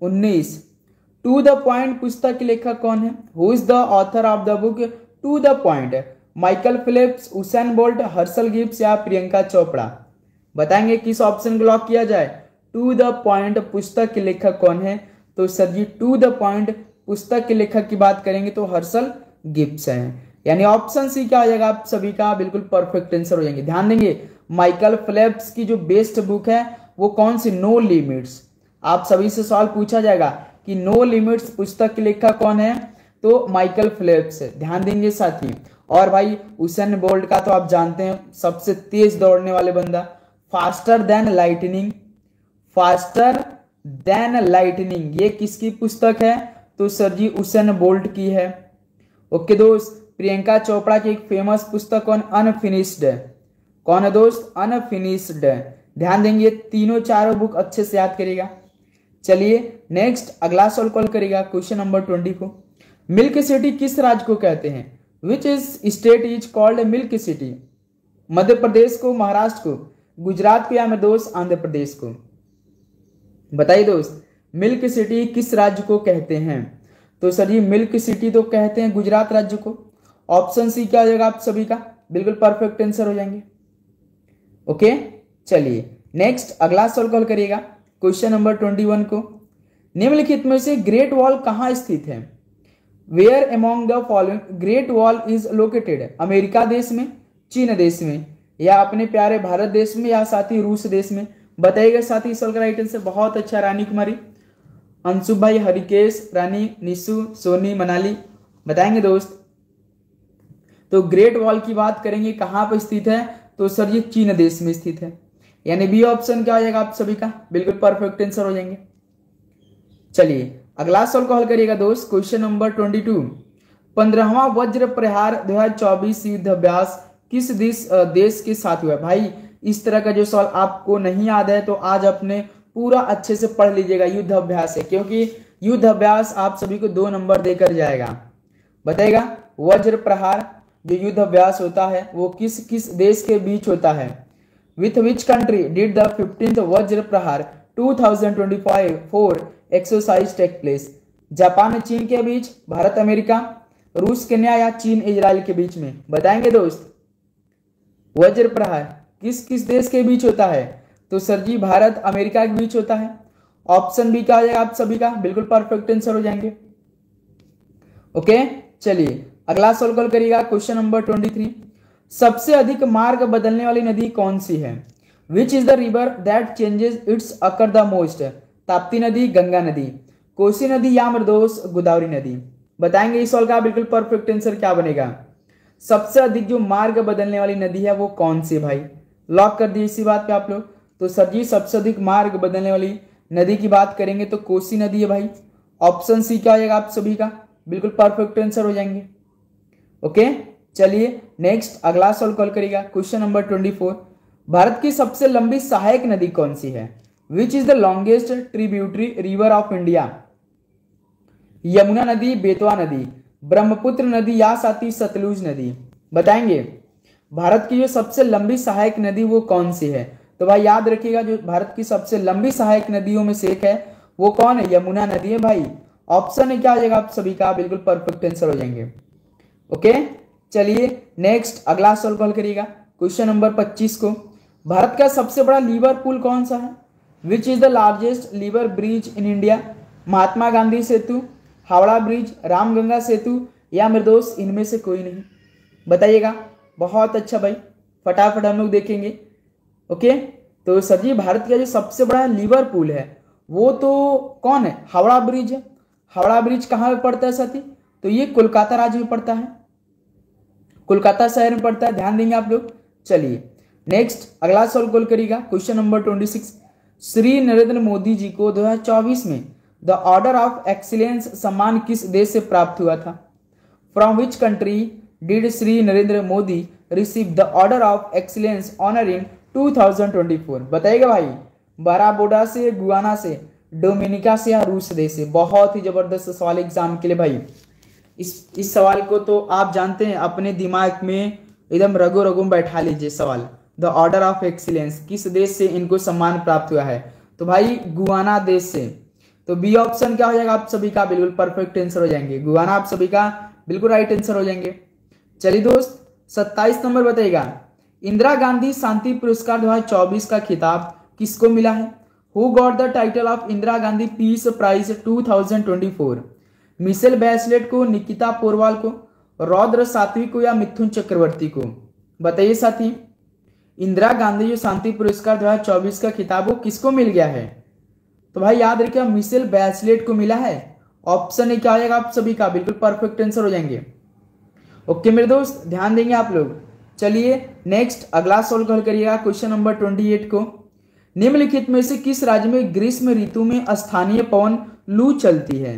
19। To the point पुस्तक के लेखक कौन है? Who is the author of the book to the point? Michael Phillips, Usain Bolt, Herschelle Gibbs या प्रियंका चोपड़ा? बताएंगे किस ऑप्शन को लॉक किया जाए? टू द पॉइंट पुस्तक के लेखक कौन है? तो sir ji to the point पुस्तक के लेखक की बात करेंगे तो हर्षल गिब्स हैं। यानी ऑप्शन सी क्या हो जाएगा आप सभी का बिल्कुल परफेक्ट आंसर हो जाएंगे। ध्यान देंगे माइकल फिलिप्स की जो बेस्ट बुक है वो कौन सी? No limits. आप सभी से सवाल पूछा जाएगा कि नो लिमिट्स पुस्तक के लेखक कौन है? तो माइकल फिलिप्स। ध्यान देंगे साथी। और भाई उसेन बोल्ट का तो आप जानते हैं सबसे तेज दौड़ने वाले बंदा, faster than lightning, faster than lightning, ये किसकी पुस्तक है? तो सर जी उसेन बोल्ट की है। ओके दोस्त, प्रियंका चोपड़ा की एक फेमस पुस्तक कौन? अनफिनिश्ड। कौन है दोस्त? अनफिनिश्ड। ध्यान देंगे तीनों चारों बुक अच्छे से याद करिएगा। चलिए नेक्स्ट अगला सवाल कॉल करिएगा क्वेश्चन नंबर 20 को। मिल्क सिटी किस राज्य को कहते हैं? Which is state is called milk city? Madhya Pradesh को, महाराष्ट्र को, गुजरात को या मेरे दोस्त आंध्र प्रदेश को? बताइए दोस्त मिल्क सिटी किस राज्य को कहते हैं? तो सर जी मिल्क सिटी तो कहते हैं गुजरात राज्य को। ऑप्शन सी क्या हो जाएगा आप सभी का? बिल्कुल परफेक्ट आंसर हो जाएंगे। ओके चलिए नेक्स्ट अगला सवाल कॉल करिएगा क्वेश्चन नंबर 21 को। निम्नलिखित में से ग्रेट वॉल कहां स्थित है? Where among the following great wall is located? America देश में, चीन देश में, या अपने प्यारे भारत देश में, या साथ ही रूस देश में? बताइएगा साथी सवाल का राइट आंसर। बहुत अच्छा रानी कुमारी, अंशु भाई, हरिकेश, रानी, निशु, सोनी, मनाली बताएंगे दोस्त। तो ग्रेट वॉल की बात करेंगे कहां पर स्थित है? तो सर ये चीन देश में स्थित है। यानी बी ऑप्शन क्या हो जाएगा आप सभी का? बिल्कुल परफेक्ट आंसर हो जाएंगे। चलिए अगला सवाल को हल करिएगा दोस्त क्वेश्चन नंबर 22। 15वां वज्र प्रहार 2024 युद्ध अभ्यास किस देश के साथ हुआ? भाई इस तरह का जो सवाल आपको नहीं याद है तो आज अपने पूरा अच्छे से पढ़ लीजिएगा। युद्ध अभ्यास है क्योंकि युद्ध अभ्यास आप सभी को 2 नंबर देकर जाएगा। बताइएगा वज्र प्रहार जो युद्ध अभ्यास होता है वो किस किस देश के बीच होता है? With which country did the 15th वज्र प्रहार 2025 4 एक्सरसाइज टेक प्लेस? जापान चीन के बीच, भारत अमेरिका, रूस केन्या या चीन इजराइल के बीच में? बताएंगे दोस्त वज्र प्रहार किस किस देश के बीच होता है? तो सर जी भारत अमेरिका के बीच होता है। ऑप्शन बी क्या हो जाएगा आप सभी का? बिल्कुल परफेक्ट आंसर हो जाएंगे। ओके चलिए अगला सवाल कॉल करिएगा क्वेश्चन नंबर 23। सबसे अधिक मार्ग बदलने वाली नदी कौन सी है? Which is the river that changes it's occur the most? Tapti नदी, गंगा नदी, कोसी नदी या मेरे दोस्त गोदावरी नदी? बताएंगे इस सवाल का बिल्कुल परफेक्ट आंसर क्या बनेगा? सबसे अधिक जो मार्ग बदलने वाली नदी है वो कौन सी? भाई लॉक कर दिए इसी बात पे आप लोग। तो सर जी सबसे अधिक मार्ग बदलने वाली नदी की बात करेंगे तो कोसी नदी है भाई। ऑप्शन सी क्या हो जाएगा आप सभी का? बिल्कुल परफेक्ट आंसर हो जाएंगे। ओके चलिए नेक्स्ट अगला सवाल कॉल करिएगा क्वेश्चन नंबर 24। भारत की सबसे लंबी सहायक नदी कौन सी है? Which is the longest tributary river of India? Yamuna नदी, बेतवा नदी, ब्रह्मपुत्र नदी या साथी सतलुज नदी? बताएंगे भारत की जो सबसे लंबी सहायक नदी वो कौन सी है? तो भाई याद रखिएगा जो भारत की सबसे लंबी सहायक नदियों में से एक है वो कौन है? यमुना नदी है भाई। ऑप्शन है क्या हो जाएगा आप सभी का? बिल्कुल परफेक्ट आंसर हो जाएंगे। ओके चलिए नेक्स्ट अगला सवाल कॉल करिएगा क्वेश्चन नंबर 25 को। भारत का सबसे बड़ा लीवर पुल कौन सा है? Which is the largest lever bridge in India? Mahatma Gandhi Setu, Howrah bridge, Ramganga Setu या मेरे दोस्त इनमें से कोई नहीं? बताइएगा। बहुत अच्छा भाई फटाफट हम लोग देखेंगे। ओके तो सर जी भारत का जो सबसे बड़ा लीवर पुल है वो तो कौन है? हावड़ा ब्रिज है। हावड़ा ब्रिज कहाँ पे पड़ता है साथी? तो ये कोलकाता राज्य में पड़ता है, कोलकाता शहर में पड़ता है। ध्यान देंगे आप लोग। चलिए नेक्स्ट अगला सवाल कॉल करिएगा क्वेश्चन नंबर 26। श्री नरेंद्र मोदी जी को 2024 में द ऑर्डर ऑफ एक्सीलेंस सम्मान किस देश से प्राप्त हुआ था? From which country did Shri Narendra Modi receive the order of excellence honour in 2024? बताइएगा भाई बाराबोडा से, गुआना से, डोमिनिका से या रूस देश से? बहुत ही जबरदस्त सवाल एग्जाम के लिए भाई। इस सवाल को तो आप जानते हैं अपने दिमाग में एकदम रगो रगो में बैठा लीजिए। सवाल द ऑर्डर ऑफ एक्सीलेंस किस देश से इनको सम्मान प्राप्त हुआ है? तो भाई गुआना देश से। तो बी ऑप्शन क्या हो जाएगा आप सभी का बिल्कुल परफेक्ट आंसर हो जाएंगे। गुयाना आप सभी का बिल्कुल राइट आंसर हो जाएंगे। चलिए दोस्त 27 नंबर बताइएगा, इंदिरा गांधी शांति पुरस्कार 2024 का खिताब किसको मिला है? Who got the title of Indira Gandhi peace prize 2024? Michelle Bachelet को, निकिता पोरवाल को, रौद्र सात्विक को या मिथुन चक्रवर्ती को? बताइए साथी, इंदिरा गांधी जो शांति पुरस्कार 2024 का खिताब वो किसको मिल गया है? तो भाई याद रखिए मिशेल बैचलेट को मिला है। ऑप्शन ए क्या आएगा आप सभी का बिल्कुल परफेक्ट आंसर हो जाएंगे। ओके मेरे दोस्त ध्यान देंगे आप लोग। चलिए नेक्स्ट अगला सवाल हल करिएगा क्वेश्चन नंबर 28 को। निम्नलिखित में से किस राज्य में ग्रीष्म ऋतु में स्थानीय पवन लू चलती है?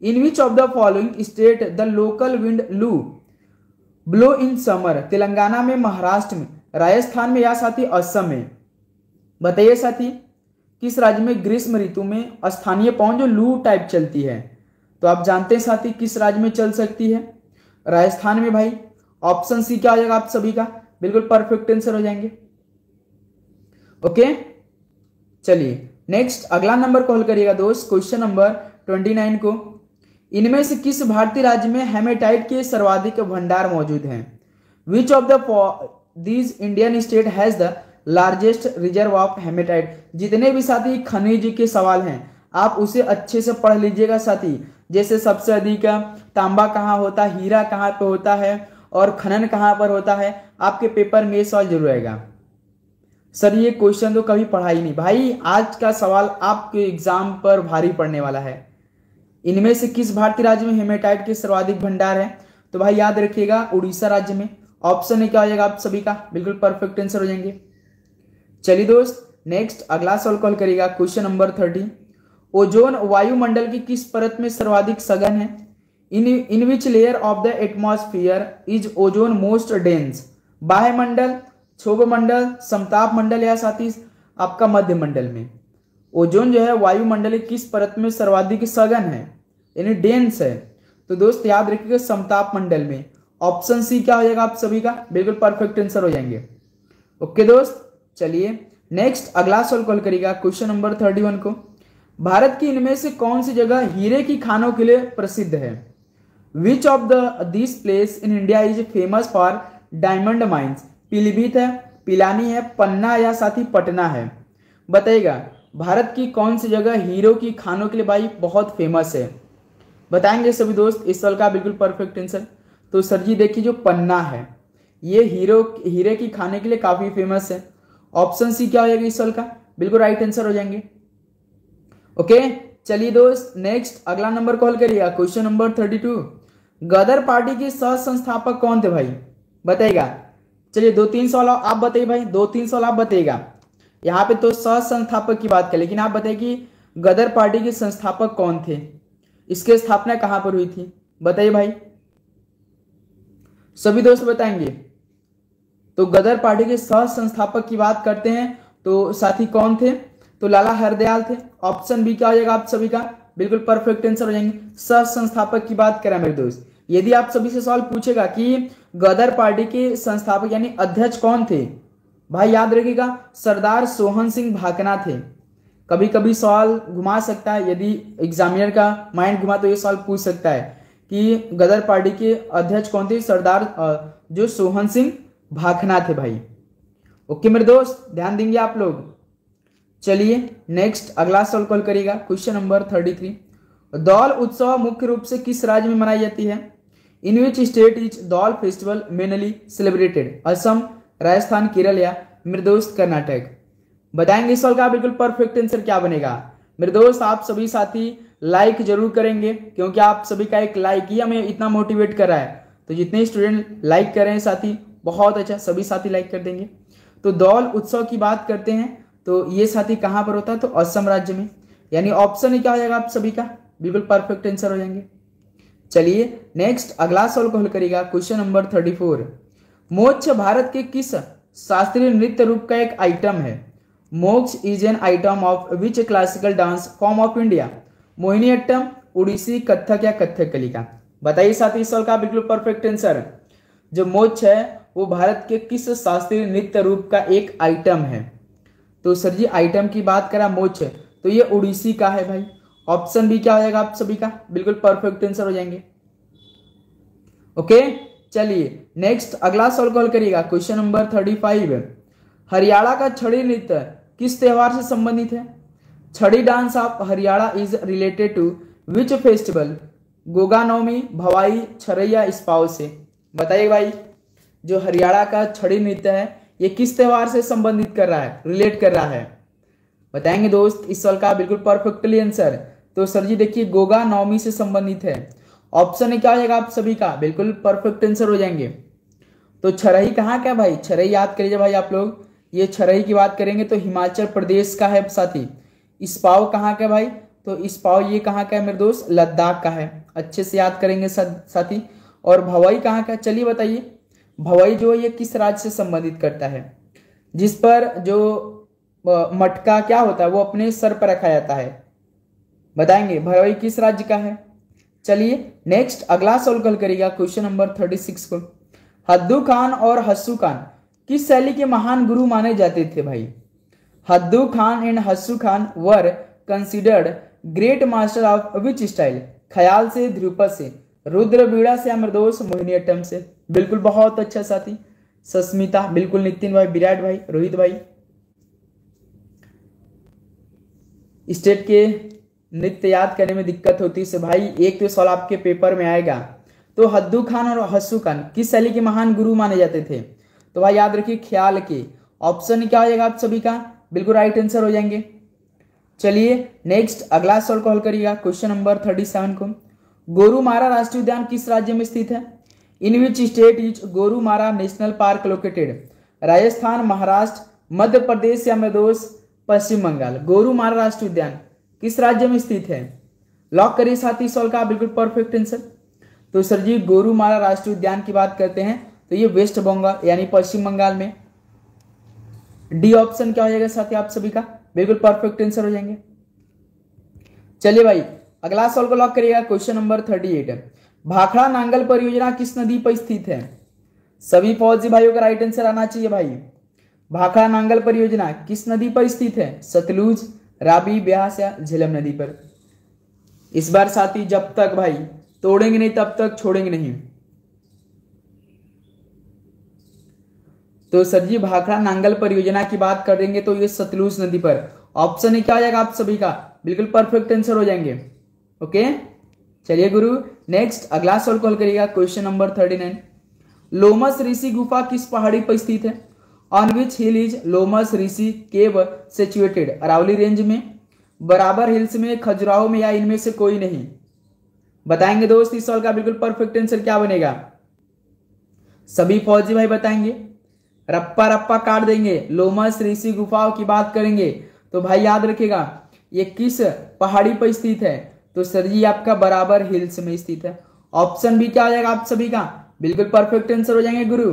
In which of the following state the local wind Loo blow in summer? Telangana में, महाराष्ट्र में, राजस्थान में या साथी असम में? बताइए साथी किस राज्य में ग्रीष्म ऋतु में स्थानीय पवन जो लू टाइप चलती है? तो आप जानते हैं साथी किस राज्य में चल सकती है? राजस्थान में भाई। ऑप्शन सी क्या हो जाएगा आप सभी का बिल्कुल परफेक्ट आंसर हो जाएंगे। ओके चलिए नेक्स्ट अगला नंबर को हल करिएगा दोस्त क्वेश्चन नंबर 29 को। इनमें से किस भारतीय राज्य में हेमेटाइट के सर्वाधिक भंडार मौजूद हैं? Which of the these Indian state has the largest reserve of hematite? जितने भी साथी खनिज के सवाल हैं आप उसे अच्छे से पढ़ लीजिएगा साथी। जैसे सबसे अधिक तांबा कहाँ होता है, हीरा कहाँ पे होता है और खनन कहाँ पर होता है, आपके पेपर में ये सवाल जरूर आएगा। सर ये क्वेश्चन तो कभी पढ़ा ही नहीं भाई, आज का सवाल आपके एग्जाम पर भारी पड़ने वाला है। इनमें से किस भारतीय राज्य में हेमेटाइट के सर्वाधिक भंडार है? तो भाई याद रखिएगा उड़ीसा राज्य में। ऑप्शन है क्या हो जाएगा आप सभी का बिल्कुल परफेक्ट आंसर हो जाएंगे। चलिए दोस्त नेक्स्ट अगला सवाल कॉल करिएगा क्वेश्चन नंबर 30। ओजोन वायुमंडल की किस परत में सर्वाधिक सघन है? In which layer of the atmosphere is ozone most dense? बाह्यमंडल, क्षोभ मंडल, समताप मंडल या साथी आपका मध्य मंडल में? ओजोन जो है वायुमंडल किस परत में सर्वाधिक सघन है यानी डेंस है? तो दोस्त याद रखिएगा समताप मंडल में। ऑप्शन सी क्या हो जाएगा आप सभी का बिल्कुल परफेक्ट आंसर हो जाएंगे। ओके दोस्त चलिए नेक्स्ट अगला सवाल कॉल करिएगा क्वेश्चन नंबर 31 को। भारत की इनमें से कौन सी जगह हीरे की खानों के लिए प्रसिद्ध है? विच of the this place in India is famous for diamond mines? Pilibhit है, पिलानी है, पन्ना या साथी पटना है? बताइएगा भारत की कौन सी जगह हीरो की खानों के लिए भाई बहुत फेमस है? बताएंगे सभी दोस्त इस सवाल का बिल्कुल परफेक्ट आंसर। तो सर जी देखिए जो पन्ना है ये हीरे की खाने के लिए काफी फेमस है। ऑप्शन सी क्या हो जाएगा इस सवाल का बिल्कुल राइट आंसर हो जाएंगे। ओके चलिए दोस्त नेक्स्ट अगला नंबर कॉल करिएगा क्वेश्चन नंबर 32। गदर पार्टी के सह संस्थापक कौन थे भाई? बताइएगा। चलिए 2-3 सवाल आप बताइए भाई, 2-3 सवाल आप बताइएगा। यहाँ पे तो सह संस्थापक की बात करें लेकिन आप बताइए कि गदर पार्टी के संस्थापक कौन थे, इसकी स्थापना कहां पर हुई थी? बताइए भाई सभी दोस्त बताएंगे। तो गदर पार्टी के सह संस्थापक की बात करते हैं तो साथी कौन थे? तो लाला हरदयाल थे। ऑप्शन बी क्या हो जाएगा आप सभी का बिल्कुल परफेक्ट आंसर हो जाएंगे। सह संस्थापक की बात करें मेरे दोस्त, यदि आप सभी से सवाल पूछेगा कि गदर पार्टी के संस्थापक यानी अध्यक्ष कौन थे, भाई याद रखिएगा सरदार सोहन सिंह भाकना थे। कभी कभी सवाल घुमा सकता है, यदि एग्जामिनर का माइंड घुमा तो ये सवाल पूछ सकता है कि गदर पार्टी के अध्यक्ष कौन थे? सरदार जो सोहन सिंह भाकना थे भाई। ओके मेरे दोस्त ध्यान देंगे आप लोग। चलिए नेक्स्ट अगला सवाल कॉल करिएगा क्वेश्चन नंबर 33। दौल उत्सव मुख्य रूप से किस राज्य में मनाई जाती है? इन विच स्टेट इज दौल festival mainly celebrated? Assam, Rajasthan, Kerala या मेरे दोस्त कर्नाटक? बताएंगे इस सवाल का बिल्कुल परफेक्ट आंसर क्या बनेगा। मेरे दोस्त आप सभी साथी लाइक जरूर करेंगे क्योंकि आप सभी का एक लाइक ही हमें इतना मोटिवेट कर रहा है। तो जितने स्टूडेंट लाइक कर रहे हैं साथी बहुत अच्छा, सभी साथी लाइक कर देंगे। तो दौल उत्सव की बात करते हैं तो ये साथी कहां पर होता है? तो असम राज्य में। यानी ऑप्शन ही क्या हो जाएगा आप सभी का बिल्कुल परफेक्ट आंसर हो जाएंगे। चलिए नेक्स्ट अगला सवाल को हल करिएगा क्वेश्चन नंबर 34। मोक्ष भारत के किस शास्त्रीय नृत्य रूप का एक आइटम है? मोक्ष is an item of which classical dance form of India? Mohiniyattam, Odissi, Kathak या कथकली का? बताइए साथी इस सवाल का बिल्कुल परफेक्ट आंसर। जो मोक्ष है वो भारत के किस शास्त्रीय नृत्य रूप का एक आइटम है? तो सर जी आइटम की बात करा मोक्ष तो ये उड़ीसी का है भाई। ऑप्शन बी क्या हो जाएगा आप सभी का, बिल्कुल परफेक्ट आंसर हो जाएंगे। ओके चलिए नेक्स्ट अगला सवाल कॉल करिएगा। क्वेश्चन नंबर 35, हरियाणा का छड़ी नृत्य किस त्योहार से संबंधित है? Chhadi dance of Haryana is related to which festival? Goga Navami, Bhavai, Chharaiya, इस पाव से। बताइए भाई, जो हरियाणा का छड़ी नृत्य है ये किस त्योहार से संबंधित कर रहा है, रिलेट कर रहा है? बताएंगे दोस्त इस सवाल का बिल्कुल परफेक्टली आंसर। तो सर जी देखिए गोगा नवमी से संबंधित है। ऑप्शन है क्या हो जाएगा आप सभी का, बिल्कुल परफेक्ट आंसर हो जाएंगे। तो छरही कहाँ क्या भाई, छरही याद करिए भाई आप लोग। ये छरही की बात करेंगे तो हिमाचल प्रदेश का है साथी। इस्पाव कहाँ का भाई, तो इस्पाव ये कहाँ का है मेरे दोस्त, लद्दाख का है। अच्छे से याद करेंगे साथी। और भवाई कहाँ का, चलिए बताइए भवाई जो ये किस राज्य से संबंधित करता है, जिस पर जो मटका क्या होता है वो अपने सर पर रखा जाता है। बताएंगे भवाई किस राज्य का है। चलिए नेक्स्ट अगला सवाल कल करिएगा क्वेश्चन नंबर 36 को। हद्दू खान और हस्सू खान किस शैली के महान गुरु माने जाते थे भाई? Haddu Khan and Hassu Khan were considered great master of which style? Khayal से, ध्रुपद से, रुद्र बीड़ा से, अमरदोष, मोहिनीअट्टम से। बिल्कुल बहुत अच्छा साथी। सस्मिता बिल्कुल, नितिन भाई, विराट भाई, रोहित भाई। स्टेट के नृत्य याद करने में दिक्कत होती है भाई, एक तो सवाल आपके पेपर में आएगा। तो हद्दू खान और हस्सू खान किस शैली के महान गुरु माने जाते थे? तो भाई याद रखिए ख्याल के। ऑप्शन क्या हो जाएगा आप सभी का, बिल्कुल राइट आंसर हो जाएंगे। चलिए नेक्स्ट अगला सवाल कॉल करिएगा क्वेश्चन नंबर 37 को। गोरुमारा राष्ट्रीय उद्यान किस राज्य में स्थित है? In which state is Gorumara national park located? Rajasthan, Maharashtra, Madhya Pradesh या मध्यप्रदेश, पश्चिम बंगाल। गोरुमारा राष्ट्रीय उद्यान किस राज्य में स्थित है? लॉक करिए साथी सवाल का बिल्कुल परफेक्ट आंसर। तो सर जी गोरुमारा राष्ट्रीय उद्यान की बात करते हैं तो ये वेस्ट बंगाल यानी पश्चिम बंगाल में। डी ऑप्शन क्या हो जाएगा साथी आप सभी का, बिल्कुल परफेक्ट आंसर हो जाएंगे। चलिए भाई अगला सवाल को लॉक करिएगा क्वेश्चन नंबर 38। भाखड़ा नांगल परियोजना किस नदी पर स्थित है? सभी फौजी भाइयों का राइट आंसर आना चाहिए भाई। भाखड़ा नांगल परियोजना किस नदी पर स्थित है? सतलुज, रावी, ब्यास या झेलम नदी पर। इस बार साथी जब तक भाई तोड़ेंगे नहीं तब तक छोड़ेंगे नहीं। तो सर जी भाखड़ा नांगल परियोजना की बात करेंगे तो ये सतलुज नदी पर। ऑप्शन ही क्या हो जाएगा आप सभी का, बिल्कुल परफेक्ट आंसर हो जाएंगे। ओके चलिए गुरु नेक्स्ट अगला सवाल कॉल करिएगा क्वेश्चन नंबर 39। लोमस ऋषि गुफा किस पहाड़ी पर स्थित है? On which hill is Lomas Rishi cave situated? Aravalli range में, बराबर हिल्स में, खजुराहो में या इनमें से कोई नहीं? बताएंगे दोस्त इस सवाल का बिल्कुल परफेक्ट आंसर क्या बनेगा? सभी फौजी भाई बताएंगे, रप्पा रप्पा काट देंगे। लोमस ऋषि गुफाओं की बात करेंगे तो भाई याद रखिएगा ये किस पहाड़ी पर स्थित है? तो सर जी आपका बराबर हिल्स में स्थित है। ऑप्शन भी क्या हो जाएगा आप सभी का, बिल्कुल परफेक्ट आंसर हो जाएंगे गुरु।